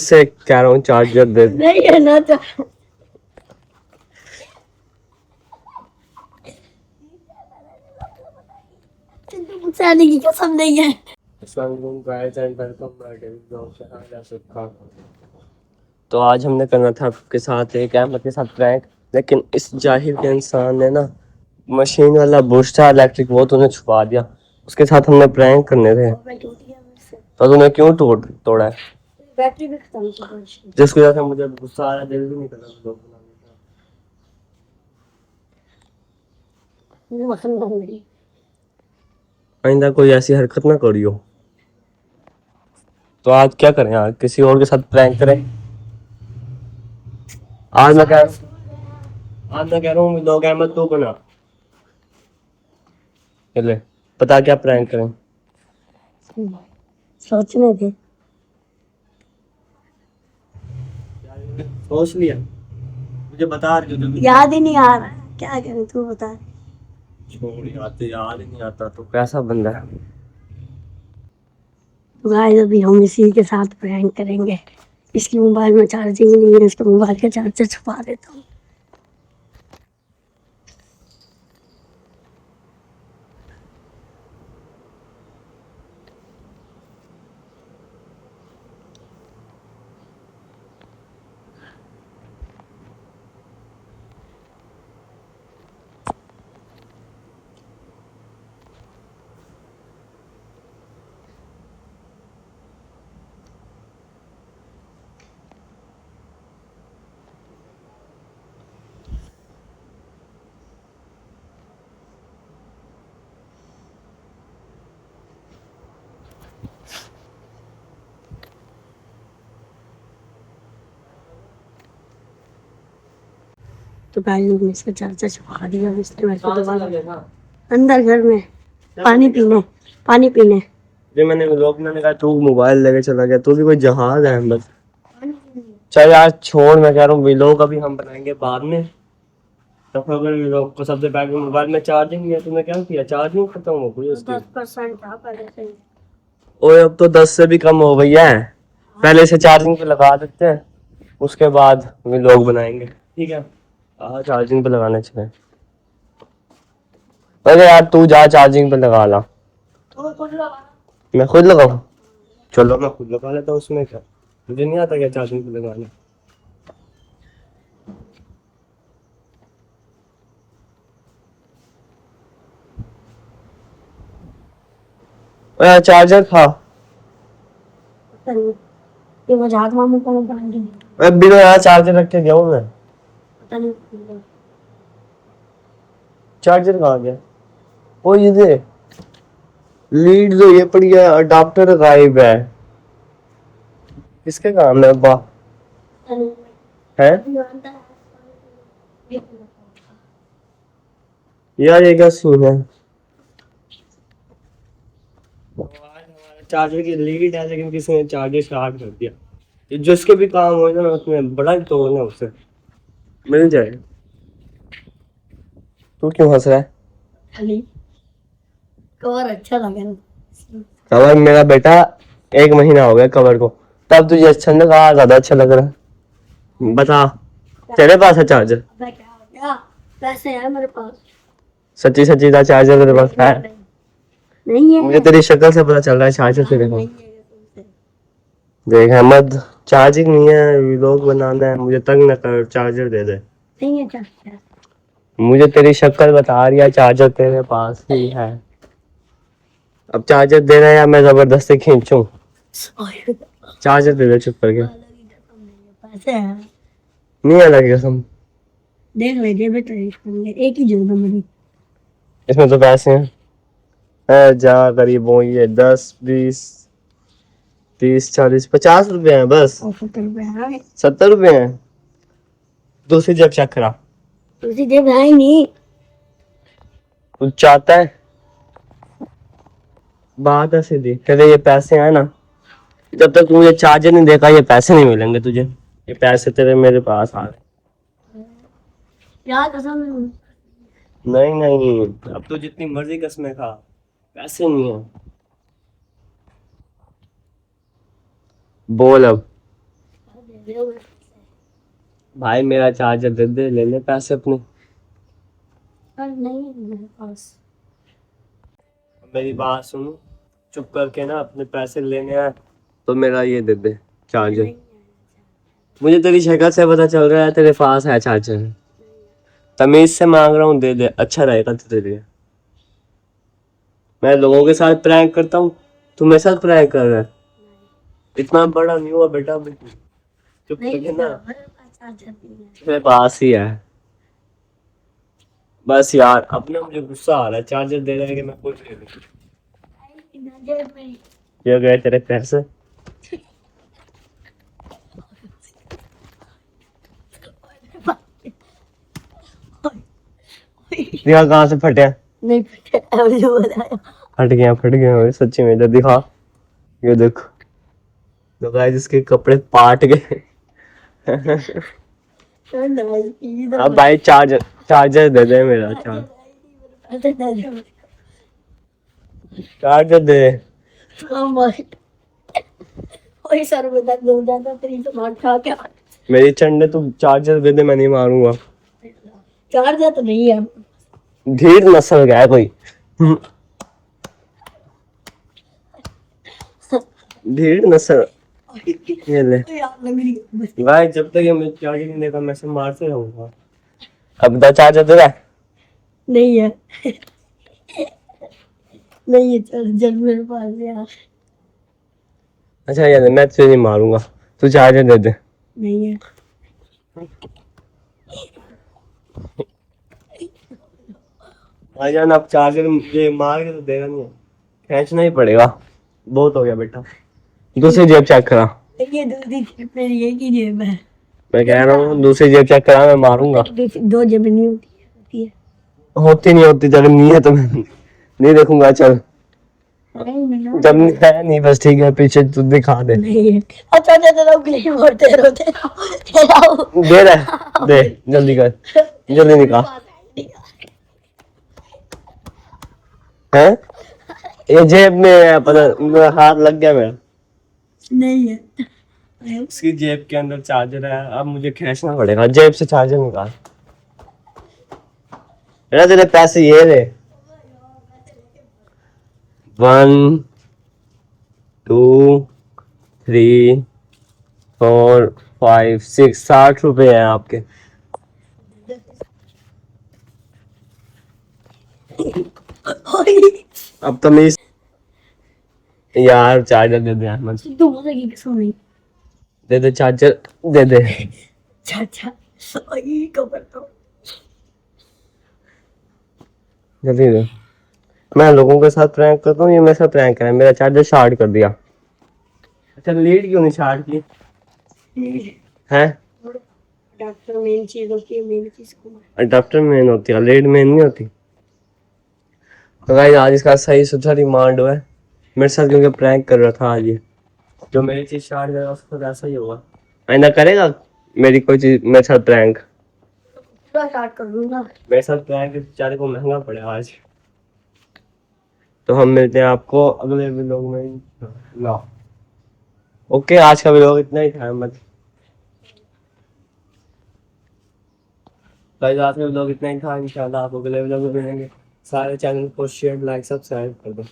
से कह रहा हूँ चार्जर दे दे। नहीं है ना तो मुझसे की कसम नहीं है। तो आज हमने करना था आपके साथ एक अहमद के साथ प्रैंक, लेकिन इस जाहिर के इंसान ने ना मशीन वाला बुश था इलेक्ट्रिक, वो तूने छुपा दिया। उसके साथ हमने प्रैंक करने थे, तो तूने क्यों तोड़ा है? बैटरी भी खत्म थी। जिसकी वजह से मुझे गुस्सा आ रहा, दिल भी नहीं कर रहा ब्लॉग बनाने का। आइंदा कोई ऐसी हरकत ना करियो। तो आज क्या करें यार, किसी और के साथ प्रैंक करें? आज मैं कह रहा हूँ लोग अहमद तो बना चले, पता क्या प्रैंक करें? सोचने थे। सोच लिया, मुझे बता रही हो जल्दी। याद ही नहीं आ रहा है, क्या करें तू बता। छोड़ यार, तो याद ही नहीं आता तो कैसा बंदा है। तो गाइस अभी हम इसी के साथ प्रैंक करेंगे। इसकी मोबाइल में चार्जिंग नहीं है, इसके मोबाइल का चार्जर छुपा देता हूँ। तो गाइस हमने इसका चार्जर छुपा दिया। इसके बाद दोबारा अंदर घर में पानी पीने। जो मैंने व्लॉग में कहा तू मोबाइल लेके चला गया, तू भी कोई जहाज है अहमद। चल यार छोड़, मैं कह रहा हूँ व्लॉग अभी हम बनाएंगे बाद में। तो फिर अगर व्लॉग को सबसे पहले मोबाइल में चार्जिंग नहीं है, तूने क्या किया? चार्जिंग खत्म हो गई उसकी। 10% था पहले से। ओए अब तो 10 से भी कम हो गई है। पहले से चार्जिंग पे लगा देते हैं, उसके बाद व्लॉग बनाएंगे, ठीक है? हाँ चार्जिंग पे लगाने चले। अरे यार तू जा चार्जिंग पे लगा ला। मैं खुद लगाऊं? चलो मैं खुद लगा लेता हूँ, उसमें क्या, मुझे नहीं आता क्या चार्जिंग पे लगाने। चार्जर था। ये मजाक मामू को बनाएंगे। मैं बिना यहाँ चार्जर रख के गया हूँ मैं। पता नहीं चार्जर कहाँ गया? ओ ये दे लीड, तो ये पड़ी है, अडाप्टर गायब है। किसके काम है अब्बा? है यार, ये क्या सीन है? चार्जर की लीड है, लेकिन किसी ने चार्जर शॉर्ट कर दिया। ये जिसके भी काम हो ना, उसमें बड़ा ही तोड़ना, उससे मिल जाए। तू क्यों हंस रहा है? खाली कवर अच्छा लगा ना। कवर मेरा बेटा 1 महीना हो गया कवर को, तब तुझे अच्छा नहीं लगा? ज्यादा अच्छा लग रहा है? बता, तेरे पास है चार्जर? अबे क्या हो गया? पैसे हैं मेरे पास। सच्ची सच्ची का चार्जर तेरे पास है? नहीं है। मुझे तेरी शक्ल से पता चल रहा है चार्जर तेरे पास। देख अहमद, चार्जिंग नहीं है, व्लॉग बनाना है, मुझे तंग न कर, चार्जर दे दे। नहीं है चार्जर। मुझे तेरी शक्ल बता रही है चार्जर तेरे पास ही है। अब चार्जर दे रहा है या मैं जबरदस्ती खींचूं? चार्जर दे दे चुप करके। पैसे हैं। नहीं अलग कसम। देख ले जेब में एक ही जेब है मेरी। इसमें तो पैसे हैं। जा करीब वो ये 10 20 30 40 50 रुपए हैं बस। 70 रुपए है। 70 रुपए हैं? दूसरी जेब चेक करा। दूसरी जेब है ही नहीं। तू चाहता है बात ऐसे दी, कहते ये पैसे हैं ना, जब तक तू मुझे चार्जर नहीं देगा ये पैसे नहीं मिलेंगे तुझे। ये पैसे तेरे मेरे पास आ रहे। क्या कसम। नहीं नहीं, अब तो जितनी मर्जी कसमें खा, पैसे नहीं है। बोल अब। दे दो मेरे भाई मेरा चार्जर दे दे, ले ले पैसे अपने। पास नहीं है मेरे पास। मेरी बात सुन, चुप करके ना अपने पैसे लेने हैं तो मेरा ये दे दे चार्जर। नहीं है। मुझे तेरी शक्ल से पता चल रहा है तेरे पास है चार्जर। तमीज से मांग रहा हूँ, दे दे, अच्छा रहेगा तेरे लिए। मैं लोगों के साथ प्रैंक करता हूँ, तू मेरे साथ प्रैंक कर रहा है। इतना बड़ा नहीं हुआ बेटा अभी तू। चुप नहीं करके ना, है, मेरे पास चार्जर नहीं है। मेरे पास ही है। बस यार अपना मुझे गुस्सा आ रहा है, चार्जर दे रहा है कि मैं खुद ले लूँ। जेब में ये गए तेरे पैसे। दिखा कहाँ से फटे हैं? नहीं पता, अभी तो बताया। फट गए भाई सच्ची में, इधर दिखा। ये देखो, तो गाइस इसके कपड़े पाट गए। अब भाई चार्जर दे दे मेरा, चार्जर दे। वही सर में दर्द हो जाता तेरी तो मार खा के। मेरी चंडे तू चार्जर दे दे, मैं नहीं मारूंगा। चार्जर तो नहीं है। ढीठ नस्ल का है कोई। ढीठ नस्ल। ये ले यार लग रही है। भाई, जब तक ये मैं चार्जर नहीं देगा मैं से मारते रहूंगा। अब दा चार्जर दे रहा है? नहीं है। नहीं है चार्जर मेरे पास यार। अच्छा यार मैं तुझे नहीं मारूंगा, तू चार्जर दे दे। नहीं है। भाईजान अब चार्जर ये मार के तो देगा नहीं, खींचना ही पड़ेगा। बहुत हो गया बेटा, दूसरी जेब चेक करा। ये दूसरी जेब मेरी एक ही जेब है। मैं कह रहा हूँ दूसरी जेब चेक करा, मैं मारूंगा। दो जेब नहीं होती है। होती नहीं होती, जब नहीं है तो मैं नहीं देखूंगा। चल जब नहीं है नहीं, बस ठीक है, पीछे तू दिखा दे। नहीं है। अच्छा तेरा क्लीन होते रोते दे रहा दे, जल्दी कर, जल्दी निकाल। है ये जेब में है, पता मेरा हाथ लग गया मेरा। नहीं है। उसकी जेब के अंदर चार्जर है, अब मुझे खींचना पड़ेगा, जेब से चार्जर निकाल। बेटा तेरे पैसे ये ले, 1 2 3 4 5 6 60 रुपए हैं आपके। अब तमीज यार, चार्जर दे दे अहमद, तू बोलेगी किसको नहीं। दे दे चार्जर, दे दे। चाचा सही खबर तो। जल्दी दे। मैं लोगों के साथ प्रैंक करता हूँ, ये मेरे साथ प्रैंक है, मेरा चार्जर शार्ट कर दिया। अच्छा लीड क्यों नहीं शार्ट की है? डॉक्टर मेन चीज होती है, मेन चीज को अडाप्टर मेन होती है, लीड मेन नहीं होती। तो गाइस आज इसका सही सुथरा रिमांड हुआ है मेरे साथ, क्योंकि प्रैंक कर रहा था आज ये। जो मेरी चीज शार्ट करेगा उसको तो ऐसा ही होगा। आइंदा करेगा मेरी कोई चीज मेरे साथ प्रैंक? पूरा स्टार्ट कर दूंगा। मेरे साथ प्रैंक बेचारे को महंगा पड़े आज। तो हम मिलते हैं आपको अगले व्लॉग में। ला ओके, आज का व्लॉग इतना ही था। मत गाइस आज का व्लॉग इतना ही था, इंशाल्लाह आपको अगले व्लॉग में मिलेंगे। सारे चैनल को शेयर लाइक सब्सक्राइब कर दो।